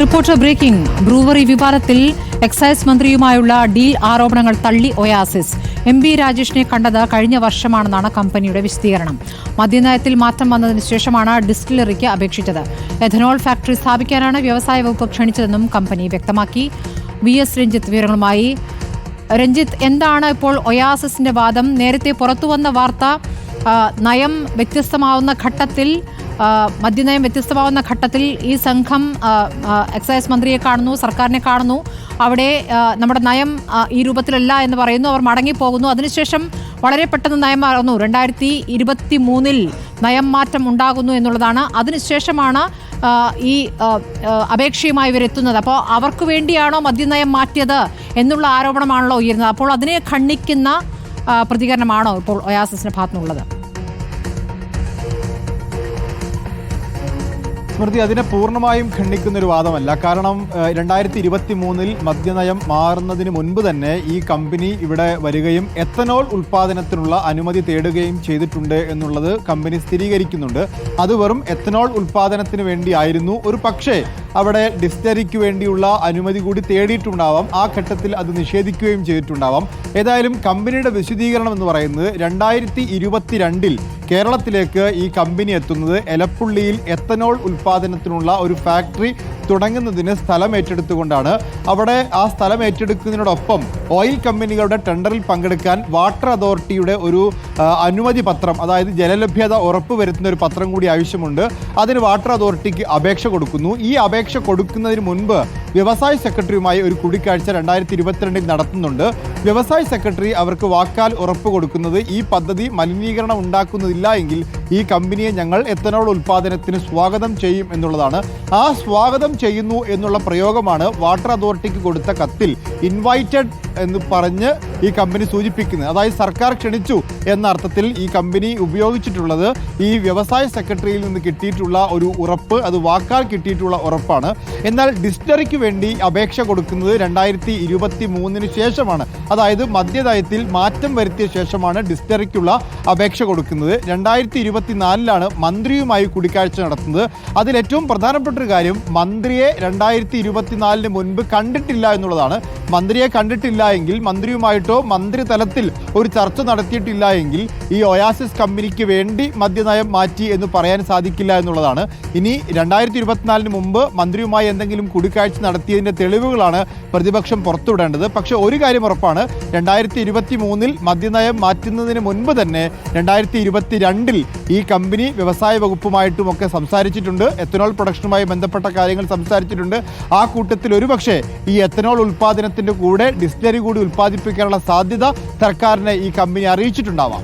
Reporter breaking. Brewery വിവാദത്തിൽ excise മന്ത്രിയുമായുള്ള deal ആരോപണങ്ങൾ തള്ളി ഒയാസിസ്. MP രാജേഷിനെ കണ്ടത് കഴിഞ്ഞ വർഷമാണെന്നാണ് കമ്പനിയുടെ വിശദീകരണം. മദ്യനയത്തിൽ മാറ്റം വന്നതിന് ശേഷമാണ് ഡിസ്റ്റിലറിക്ക് അപേക്ഷിച്ചത്. എഥനോൾ ഫാക്ടറി സ്ഥാപിക്കാനാണ് വ്യവസായ വകുപ്പ് ക്ഷണിച്ചതെന്നും കമ്പനി വ്യക്തമാക്കി. VS രഞ്ജിത്ത് വിവരങ്ങളുമായി. രഞ്ജിത്ത്, എന്താണ് ഇപ്പോൾ ഒയാസിസിന്റെ വാദം? നേരത്തെ പുറത്തുവന്ന വാർത്ത നയം വ്യത്യസ്തമാവുന്ന ഘട്ടത്തിൽ മദ്യനയം വ്യത്യസ്തമാവുന്ന ഘട്ടത്തിൽ ഈ സംഘം എക്സൈസ് മന്ത്രിയെ കാണുന്നു, സർക്കാരിനെ കാണുന്നു. അവിടെ നമ്മുടെ നയം ഈ രൂപത്തിലല്ല എന്ന് പറയുന്നു. അവർ മടങ്ങിപ്പോകുന്നു. അതിനുശേഷം വളരെ പെട്ടെന്ന് നയം മാറുന്നു. 2023 നയം മാറ്റം ഉണ്ടാകുന്നു എന്നുള്ളതാണ്. അതിനുശേഷമാണ് ഈ അപേക്ഷയുമായി ഇവരെത്തുന്നത്. അപ്പോൾ അവർക്ക് വേണ്ടിയാണോ മദ്യനയം മാറ്റിയത് എന്നുള്ള ആരോപണമാണല്ലോ ഉയരുന്നത്. അപ്പോൾ അതിനെ ഖണ്ഡിക്കുന്ന പ്രതികരണമാണോ ഇപ്പോൾ ഒയാസിസിന്റെ ഭാഗത്തുനിന്നുള്ളത്? സ്മൃതി, അതിനെ പൂർണ്ണമായും ഖണ്ഡിക്കുന്നൊരു വാദമല്ല. കാരണം 2023 മദ്യനയം മാറുന്നതിന് മുൻപ് തന്നെ ഈ കമ്പനി ഇവിടെ വരികയും എത്തനോൾ ഉൽപ്പാദനത്തിനുള്ള അനുമതി തേടുകയും ചെയ്തിട്ടുണ്ട് എന്നുള്ളത് കമ്പനി സ്ഥിരീകരിക്കുന്നുണ്ട്. അത് വെറും എത്തനോൾ ഉൽപ്പാദനത്തിന് വേണ്ടിയായിരുന്നു. ഒരു പക്ഷേ അവിടെ ഡിസ്റ്റിലറിക്ക് വേണ്ടിയുള്ള അനുമതി കൂടി തേടിയിട്ടുണ്ടാവാം. ആ ഘട്ടത്തിൽ അത് നിഷേധിക്കുകയും ചെയ്തിട്ടുണ്ടാവാം. ഏതായാലും കമ്പനിയുടെ വിശദീകരണം എന്ന് പറയുന്നത് 2022 കേരളത്തിലേക്ക് ഈ കമ്പനി എത്തുന്നത് എലപ്പുള്ളിയിൽ എത്തനോൾ ഉൽപ്പാദനത്തിനുള്ള ഒരു ഫാക്ടറി തുടങ്ങുന്നതിന് സ്ഥലം ഏറ്റെടുത്തുകൊണ്ടാണ്. അവിടെ ആ സ്ഥലം ഏറ്റെടുക്കുന്നതിനോടൊപ്പം ഓയിൽ കമ്പനികളുടെ ടെൻഡറിൽ പങ്കെടുക്കാൻ വാട്ടർ അതോറിറ്റിയുടെ ഒരു അനുമതി പത്രം, അതായത് ജലലഭ്യത ഉറപ്പുവരുത്തുന്ന ഒരു പത്രം കൂടി ആവശ്യമുണ്ട്. അതിന് വാട്ടർ അതോറിറ്റിക്ക് അപേക്ഷ കൊടുക്കുന്നു. ഈ അപേക്ഷ കൊടുക്കുന്നതിന് മുൻപ് വ്യവസായ സെക്രട്ടറിയുമായി ഒരു കൂടിക്കാഴ്ച 2022 നടത്തുന്നുണ്ട്. വ്യവസായ സെക്രട്ടറി അവർക്ക് വാക്കാൽ ഉറപ്പ് കൊടുക്കുന്നത് ഈ പദ്ധതി മലിനീകരണം ഉണ്ടാക്കുന്നതില്ല എങ്കിൽ ഈ കമ്പനിയെ ഞങ്ങൾ എത്തനോൾ ഉൽപ്പാദനത്തിന് സ്വാഗതം ചെയ്യും എന്നുള്ളതാണ്. ആ സ്വാഗതം ചെയ്യുന്നു എന്നുള്ള പ്രയോഗമാണ് വാട്ടർ അതോറിറ്റിക്ക് കൊടുത്ത കത്തിൽ ഇൻവൈറ്റഡ് എന്ന് പറഞ്ഞ് ഈ കമ്പനി സൂചിപ്പിക്കുന്നത്. അതായത് സർക്കാർ ക്ഷണിച്ചു എന്ന അർത്ഥത്തിൽ ഈ കമ്പനി ഉപയോഗിച്ചിട്ടുള്ളത് ഈ വ്യവസായ സെക്രട്ടറിയിൽ നിന്ന് കിട്ടിയിട്ടുള്ള ഒരു ഉറപ്പ്, അത് വാക്കാൽ കിട്ടിയിട്ടുള്ള ഉറപ്പാണ്. എന്നാൽ ഡിസ്റ്റിലറിക്ക് വേണ്ടി അപേക്ഷ കൊടുക്കുന്നത് 2023 ശേഷമാണ്. അതായത് മദ്യനയത്തിൽ മാറ്റം വരുത്തിയ ശേഷമാണ് ഡിസ്റ്റിലറിക്കുള്ള അപേക്ഷ കൊടുക്കുന്നത്. 2024 മന്ത്രിയുമായി കൂടിക്കാഴ്ച നടത്തുന്നത്. അതിൽ ഏറ്റവും പ്രധാനപ്പെട്ട ഒരു കാര്യം, മന്ത്രിയെ 2024 മുൻപ് കണ്ടിട്ടില്ല എന്നുള്ളതാണ്. മന്ത്രിയെ കണ്ടിട്ടില്ല എങ്കിൽ, മന്ത്രിയുമായിട്ടോ മന്ത്രിതലത്തിൽ ഒരു ചർച്ച നടത്തിയിട്ടില്ല എങ്കിൽ ഈ ഒയാസിസ് കമ്പനിക്ക് വേണ്ടി മദ്യനയം മാറ്റി എന്ന് പറയാൻ സാധിക്കില്ല എന്നുള്ളതാണ്. ഇനി 2024 മുമ്പ് മന്ത്രിയുമായി എന്തെങ്കിലും കൂടിക്കാഴ്ച നടത്തിയതിൻ്റെ തെളിവുകളാണ് പ്രതിപക്ഷം പുറത്തുവിടേണ്ടത്. പക്ഷേ ഒരു കാര്യം ഉറപ്പാണ്, 2023 മദ്യനയം മാറ്റുന്നതിന് മുൻപ് തന്നെ 2022 ഈ കമ്പനി വ്യവസായ വകുപ്പുമായിട്ടുമൊക്കെ സംസാരിച്ചിട്ടുണ്ട്. എത്തനോൾ പ്രൊഡക്ഷനുമായി ബന്ധപ്പെട്ട കാര്യങ്ങൾ സംസാരിച്ചിട്ടുണ്ട്. ആ കൂട്ടത്തിൽ ഒരുപക്ഷെ ഈ എത്തനോൾ ഉൽപ്പാദനത്തിൻ്റെ കൂടെ ഡിസ്റ്റിലറി കൂടി ഉൽപ്പാദിപ്പിക്കാനുള്ള സാധ്യത സർക്കാരിനെ ഈ കമ്പനി അറിയിച്ചിട്ടുണ്ടാവാം.